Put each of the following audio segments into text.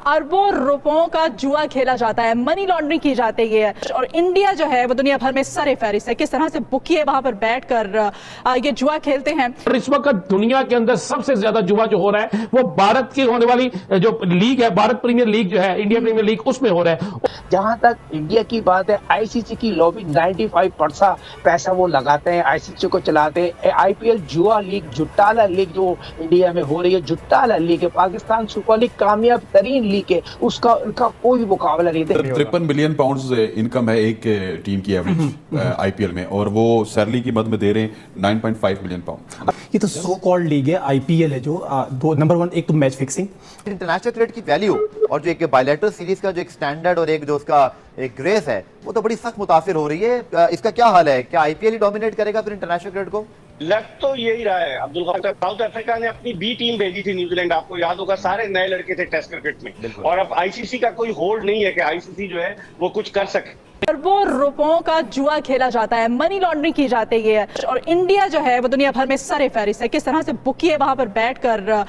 अरबों रुपयों का जुआ खेला जाता है, मनी लॉन्ड्रिंग की जाती है और इंडिया जो है वो दुनिया भर में सरे फहरिस्त है। किस तरह से बुकिए वहां पर बैठकर ये जुआ खेलते हैं। इस वक्त दुनिया के अंदर सबसे ज्यादा जुआ जो हो रहा है वो भारत की होने वाली जो लीग है, भारत प्रीमियर लीग जो है, इंडिया प्रीमियर लीग, उसमें हो रहा है। जहां तक इंडिया की बात है, आईसीसी की लॉबी 95% पैसा वो लगाते हैं, आईसीसी को चलाते हैं। आईपीएल जुआ लीग, जुट्टाला लीग जो इंडिया में हो रही है, जुट्टाला लीग है, पाकिस्तान सुपर लीग कामयाब तरीन लीग है, उसका उनका कोई मुकाबला नहीं। 53 बिलियन पाउंड्स इनकम है एक टीम की एवरेज आईपीएल में, और वो सैलरी की मद में दे रहे हैं 9.5 मिलियन पाउंड। ये तो सो कॉल्ड लीग है, आईपीएल है जो दो नंबर वन, एक तो मैच फिक्सिंग, इंटरनेशनल क्रिकेट की वैल्यू और जो एक बायलैटरल सीरीज का जो एक स्टैंडर्ड और एक जो उसका एक ग्रेस है वो तो बड़ी सख्त मुतासिर हो रही है। इसका क्या हाल है? क्या आईपीएल ही डोमिनेट करेगा फिर इंटरनेशनल क्रिकेट को? लग तो यही रहा है अब्दुल गफार। साउथ अफ्रीका ने अपनी बी टीम भेजी थी न्यूजीलैंड, आपको याद होगा, सारे नए लड़के थे टेस्ट क्रिकेट में, और अब आईसीसी का कोई होल्ड नहीं है कि आईसीसी जो है वो कुछ कर सके। अरबों रुपयों का जुआ खेला जाता है, मनी लॉन्ड्रिंग की जाती है और इंडिया जो है वो दुनिया भर में सरे फहरिस्त है। किस तरह से बुकिए वहां पर बैठकर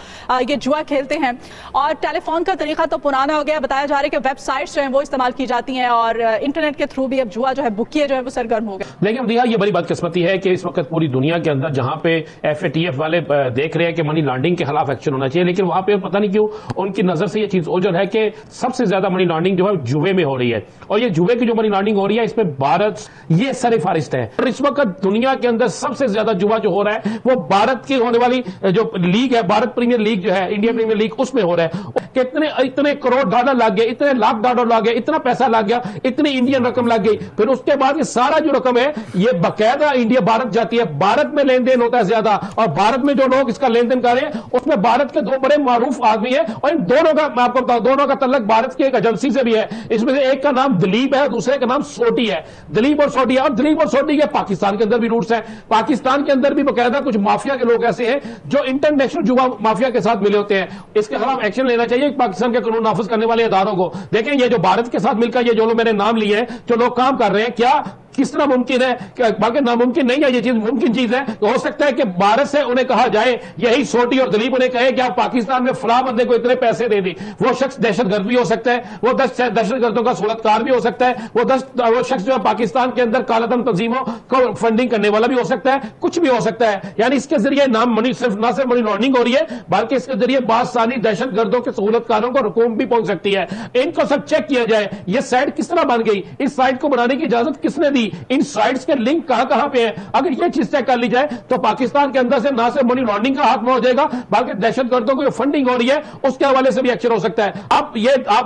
ये जुआ खेलते हैं और टेलीफोन का तरीका तो पुराना हो गया। बताया जा रहा है कि वेबसाइट्स जो हैं वो इस्तेमाल की जाती हैं और इंटरनेट के थ्रू भी अब जुआ जो है, बुकिए जो है वो सरगर्म हो गए। लेकिन भैया ये बड़ी बदकिस्मती है कि इस वक्त पूरी दुनिया के अंदर जहां पे एफएटीएफ वाले देख रहे हैं कि मनी लॉन्ड्रिंग के खिलाफ एक्शन होना चाहिए, लेकिन वहां पे पता नहीं क्यों उनकी नजर से ये चीज ओझल है कि सबसे ज्यादा मनी लॉन्ड्रिंग जो है जुए में हो रही है, और ये जुए की जो मनी लॉन्ड्रिंग हो रही है इसमें भारत ये सरे फहरिस्त है। और इस वक्त दुनिया के अंदर सबसे ज्यादा जुआ जो हो रहा है वो भारत की होने वाली जो लीग है, भारत प्रीमियर लीग जो है, इंडिया प्रीमियर लीग, उसमें हो रहा है। कितने इतने करोड़ डॉलर लग गए, इतने लाख डॉलर लग गए, इतना पैसा लग गया, इतनी इंडियन रकम लग गई। फिर उसके बाद ये सारा जो रकम है ये बकायदा इंडिया भारत जाती है, भारत में लेन देन होता है ज्यादा, और भारत में जो लोग इसका लेन देन कर रहे हैं उसमें भारत के दो बड़े मारूफ आदमी है, और इन दोनों का मैं आपको बताऊं, दोनों का तल्लक भारत की एक एजेंसी से भी है। इसमें से एक का नाम दिलीप है, दूसरे का नाम सोटी है। दिलीप और सोटी, और दिलीप और सोटी के पाकिस्तान के अंदर भी रूट्स हैं। पाकिस्तान के अंदर भी बकायदा कुछ माफिया के लोग ऐसे हैं जो इंटरनेशनल जुआ माफिया के साथ मिले होते हैं। इसके खिलाफ एक्शन लेना चाहिए पाकिस्तान के कानून नाफिज करने वाले इदारों को। देखें ये जो भारत के साथ मिलकर ये जो लोग मैंने नाम लिए हैं, जो लोग काम कर रहे हैं, क्या किस तरह मुमकिन है, बल्कि नामुमकिन नहीं है, ये चीज मुमकिन चीज है। तो हो सकता है कि भारत से उन्हें कहा जाए, यही सोटी और दिलीप उन्हें कहे कि आप पाकिस्तान में फलां बंदे को इतने पैसे दे दी। वो शख्स दहशतगर्द भी हो सकता है, वो 10 दहशतगर्दों का सूरतकार भी हो सकता है, वो शख्स जो है पाकिस्तान के अंदर कालाधन तंजीमों को फंडिंग करने वाला भी हो सकता है, कुछ भी हो सकता है। यानी इसके जरिए न सिर्फ मनी लॉन्ड्रिंग हो रही है, बल्कि इसके जरिए बासानी दहशतगर्दों के सहूलतकारों को रकूम भी पहुंच सकती है। इनको सब चेक किया जाए, ये साइट किस तरह बन गई, इस साइट को बनाने की इजाजत किसने दी, इन साइट्स के लिंक कहां पे हैं। अगर ये चीज चेक कर ली जाए तो पाकिस्तान के अंदर से ना सिर्फ मनी लॉन्ड्रिंग का खात्मा हो जाएगा, बल्कि दहशतगर्दों की फंडिंग हो रही है उसके हवाले से भी एक्शन हो सकता है। आप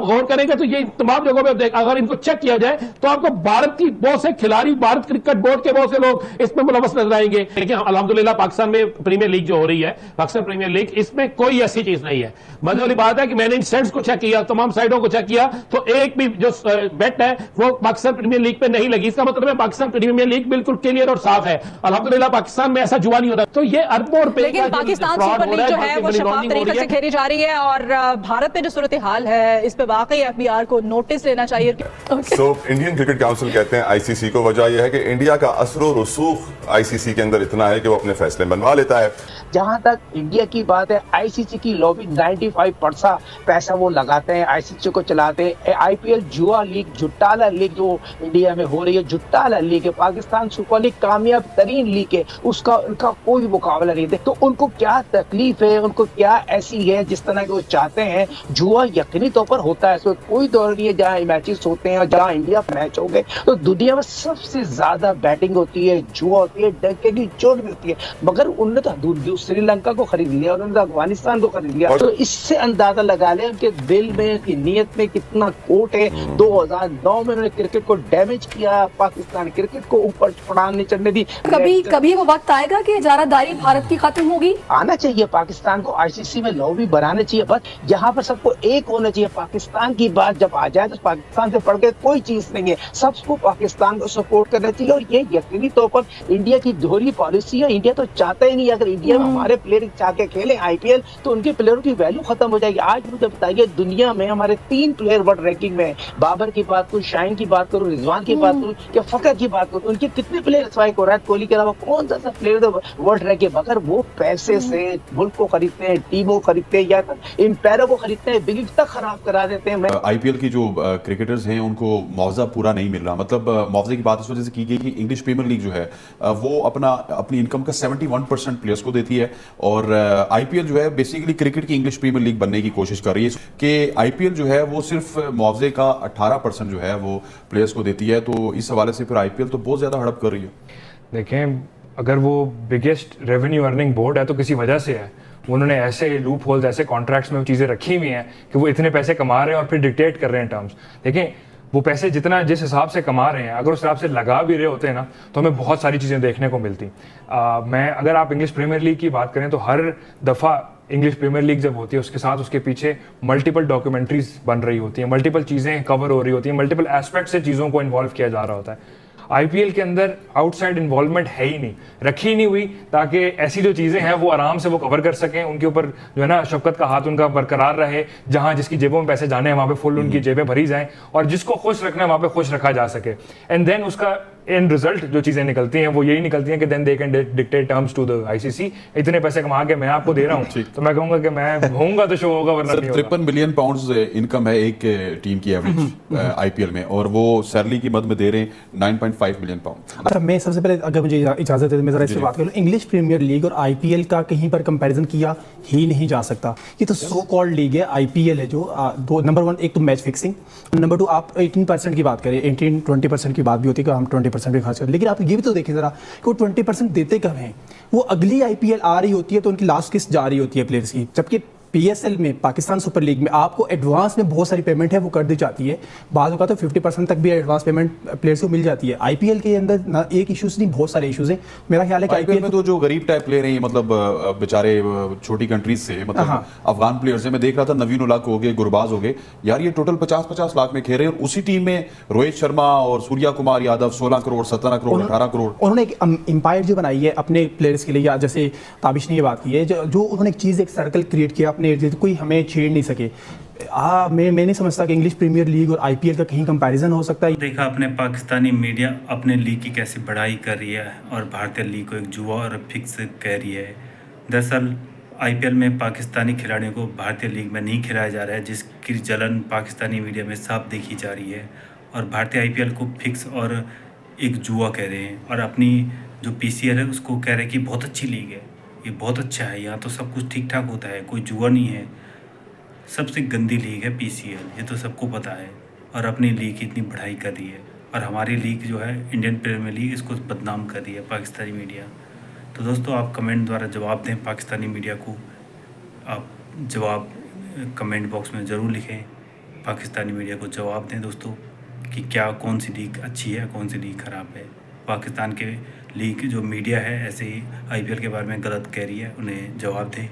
गौर करेंगे तो ये तमाम जगहों पे अगर इनको चेक किया जाए तो आपको भारत की बहुत से खिलाड़ी, भारत क्रिकेट बोर्ड के बहुत से लोग इसमें मुलव्वस नजर आएंगे। लेकिन अल्हम्दुलिल्लाह पाकिस्तान में प्रीमियर लीग जो हो रही है, पाकिस्तान प्रीमियर लीग, इसमें कोई ऐसी चीज नहीं है। मजे वाली बात है कि मैंने इन साइट्स को चेक किया, तमाम साइटों को चेक किया, तो एक भी जो बेट है वो पाकिस्तान प्रीमियर लीग पे नहीं लगी। इसका मतलब है पाकिस्तान प्रीमियर लीग बिल्कुल क्लियर और साफ है। अल्हम्दुलिल्लाह पाकिस्तान में ऐसा जुआ नहीं होता। तो ये अरबों रुपए, लेकिन पाकिस्तान सुपर लीग जो है वो शफाफ तरीके से खेली जा रही है और भारत में जो सूरत हाल है इस पे वाकई एफबीआर को नोटिस लेना चाहिए। इंडियन क्रिकेट काउंसिल कहते हैं आईसीसी को, वजह यह है कि इंडिया का असर और रसूख आईसीसी के अंदर इतना है कि वो अपने फैसले बनवा लेता है। जहां तक इंडिया की बात है, आईसीसी की लॉबी 95% पैसा वो लगाते हैं, आईसीसी को चलाते हैं। आईपीएल जुआ लीग, जुट्टाला लीग जो इंडिया में हो रही है, जुट्टाला लीग है, पाकिस्तान सुपर लीग कामयाब तरीन लीग है, उसका उनका कोई मुकाबला नहीं है। तो उनको क्या तकलीफ है, उनको क्या ऐसी है जिस तरह के वो चाहते हैं। जुआ यकीनी तौर पर होता है, इसमें कोई दौर नहीं है। जहाँ मैचेस होते हैं और जहाँ इंडिया मैच हो गए तो दुनिया में सबसे ज्यादा बैटिंग होती है, जुआ होती है, डंके की चोट भी होती है। मगर उन्होंने तो श्रीलंका को खरीद लिया और उन्होंने अफगानिस्तान को खरीद लिया, तो इससे अंदाजा लगा लें उनके दिल में, उनकी नीयत में कितना खोट है। 2009 में उन्होंने क्रिकेट को डैमेज किया, पाकिस्तान क्रिकेट को ऊपर पड़ान नहीं चढ़ने दी। कभी वो वक्त आएगा कि इजारादारी भारत की खत्म होगी। आना चाहिए पाकिस्तान को आईसीसी में लॉबी बनाना चाहिए, बस यहाँ पर सबको एक होना चाहिए। पाकिस्तान की बात जब आ जाए तो पाकिस्तान से पढ़ के कोई चीज नहीं है, सबको पाकिस्तान को सपोर्ट करना चाहिए। और ये यकीनी तौर पर इंडिया की दोहरी पॉलिसी है। इंडिया तो चाहता ही नहीं, अगर इंडिया में हमारे प्लेयर चाह के खेले आईपीएल तो उनके प्लेयरों की वैल्यू खत्म हो जाएगी। आज मुझे बताइए, दुनिया में हमारे 3 प्लेयर वर्ल्ड रैंकिंग में, बाबर की बात करूँ, शाहीन की बात करूँ, रिजवान की बात करूँ, क्या फ़ख्र की बात करूँ, उनके कितने प्लेयर स्ट्राइक हो रहा है, कोहली के अलावा कौन सा प्लेयर वर्ल्ड रैंक के, मगर वो पैसे से मुल्क को खरीदते हैं, टीमों को खरीदते हैं, या एम्पायरों को खरीदते हैं, बिग तक खराब करा देते हैं। आईपीएल की जो क्रिकेटर्स हैं उनको मुआवजा पूरा नहीं मिल रहा, मतलब मुआवजे की बात इस वजह से की गई कि इंग्लिश प्रीमियर लीग जो है वो अपनी इनकम का 71% प्लेयर्स को देती है, और आईपीएल जो है बेसिकली क्रिकेट की इंग्लिश प्रीमियर लीग बनने की कोशिश कर रही है कि आईपीएल जो है वो सिर्फ मुआवजे का 18% जो है वो प्लेयर्स को देती है। तो इस हवाले से फिर आईपीएल तो बहुत ज्यादा हड़प कर रही है। देखें, अगर वो बिगेस्ट रेवेन्यू अर्निंग बोर्ड है तो किसी वजह से है। उन्होंने ऐसे लूप होल्स, ऐसे कॉन्ट्रैक्ट्स में वो चीज़ें रखी हुई हैं कि वो इतने पैसे कमा रहे हैं और फिर डिक्टेट कर रहे हैं टर्म्स। देखें, वो पैसे जितना जिस हिसाब से कमा रहे हैं, अगर उस हिसाब से लगा भी रहे होते हैं ना, तो हमें बहुत सारी चीज़ें देखने को मिलती। अगर आप इंग्लिश प्रीमियर लीग की बात करें तो हर दफ़ा इंग्लिश प्रीमियर लीग जब होती है उसके साथ उसके पीछे मल्टीपल डॉक्यूमेंट्रीज बन रही होती हैं, मल्टीपल चीज़ें कवर हो रही होती हैं, मल्टीपल एस्पेक्ट से चीज़ों को इन्वॉल्व किया जा रहा होता है। आईपीएल के अंदर आउटसाइड इन्वॉल्वमेंट है ही नहीं, रखी नहीं हुई, ताकि ऐसी जो चीज़ें हैं वो आराम से वो कवर कर सकें, उनके ऊपर जो है ना शफकत का हाथ उनका बरकरार रहे, जहां जिसकी जेबों में पैसे जाने हैं वहां पे फुल उनकी जेबें भरी जाएं, और जिसको खुश रखना है वहां पे खुश रखा जा सके। एंड देन उसका एंड रिजल्ट जो चीज़ें निकलती हैं वो यही निकलती हैं कि then they can dictate terms to the ICC. इतने पैसे कमा के मैं आपको दे रहा हूँ तो मैं कहूँगा कि मैं होऊंगा तो शो होगा, वरना नहीं होगा। 53 मिलियन पाउंड्स इनकम है एक टीम की एवरेज आईपीएल में, और वो सैलरी की मद में दे रहे हैं 9.5 मिलियन पाउंड। अच्छा, मैं सबसे पहले अगर मुझे इजाजत है मैं जरा इससे बात करूँ। इंग्लिश प्रीमियर लीग और आईपीएल का कहीं पर कंपैरिजन किया ही नहीं जा सकता। ये तो सो कॉल्ड लीग है, आईपीएल है जो दो नंबर 1 एक तो मैच फिक्सिंग, नंबर 2 आप 18% की बात करें, 18-20% की बात भी होती है कि हम 20% भी खर्च करें, लेकिन आप ये भी तो देखें जरा कि वो 20% देते कब हैं। वो अगली आईपीएल आ रही होती है तो उनकी लास्ट किस्त जा रही होती है प्लेयर्स की, जबकि पीएसएल में, पाकिस्तान सुपर लीग में आपको एडवांस में बहुत सारी पेमेंट है वो कर दी जाती है, बाद का तो 50% तक भी एडवांस पेमेंट प्लेयर्स को मिल जाती है। आईपीएल के अंदर ना एक इश्यूज नहीं, बहुत सारे इश्यूज हैं। मेरा ख्याल है कि आईपीएल में तो जो गरीब टाइप प्लेयर हैं, मतलब बेचारे छोटी कंट्रीज से, मतलब अफगान प्लेयर्स हैं, मैं देख रहा था नवीन उल हक हो गए, गुरबाज हो गए, यार ये टोटल 50-50 लाख में खेल रहे हैं, और उसी टीम में रोहित शर्मा और सूर्या कुमार यादव 16 करोड़ 17 करोड़ 18 करोड़। उन्होंने एक एम्पायर जो बनाई है अपने प्लेयर्स के लिए, या जैसे ताबिश ने ये बात की है, जो उन्होंने एक चीज़, एक सर्कल क्रिएट किया अपने, कोई हमें छेड़ नहीं सके। मैं नहीं समझता कि इंग्लिश प्रीमियर लीग और आईपीएल का कहीं कंपैरिजन हो सकता है। देखा अपने पाकिस्तानी मीडिया अपने लीग की कैसे बढ़ाई कर रही है और भारतीय लीग को एक जुआ और फिक्स कह रही है। दरअसल आईपीएल में पाकिस्तानी खिलाड़ियों को भारतीय लीग में नहीं खिलाया जा रहा है, जिसकी जलन पाकिस्तानी मीडिया में साफ देखी जा रही है, और भारतीय आईपीएल को फिक्स और एक जुआ कह रहे हैं, और अपनी जो पीसीएल है उसको कह रहे हैं कि बहुत अच्छी लीग है, ये बहुत अच्छा है, यहाँ तो सब कुछ ठीक ठाक होता है, कोई जुआ नहीं है। सबसे गंदी लीग है पीसीएल, ये तो सबको पता है, और अपनी लीग की इतनी बढ़ाई कर रही है, और हमारी लीग जो है इंडियन प्रीमियर लीग, इसको बदनाम कर रही है पाकिस्तानी मीडिया। तो दोस्तों आप कमेंट द्वारा जवाब दें पाकिस्तानी मीडिया को, आप जवाब कमेंट बॉक्स में ज़रूर लिखें, पाकिस्तानी मीडिया को जवाब दें दोस्तों कि क्या कौन सी लीग अच्छी है, कौन सी लीग ख़राब है। पाकिस्तान के लीग जो मीडिया है ऐसे ही आईपीएल के बारे में गलत कह रही है, उन्हें जवाब दें।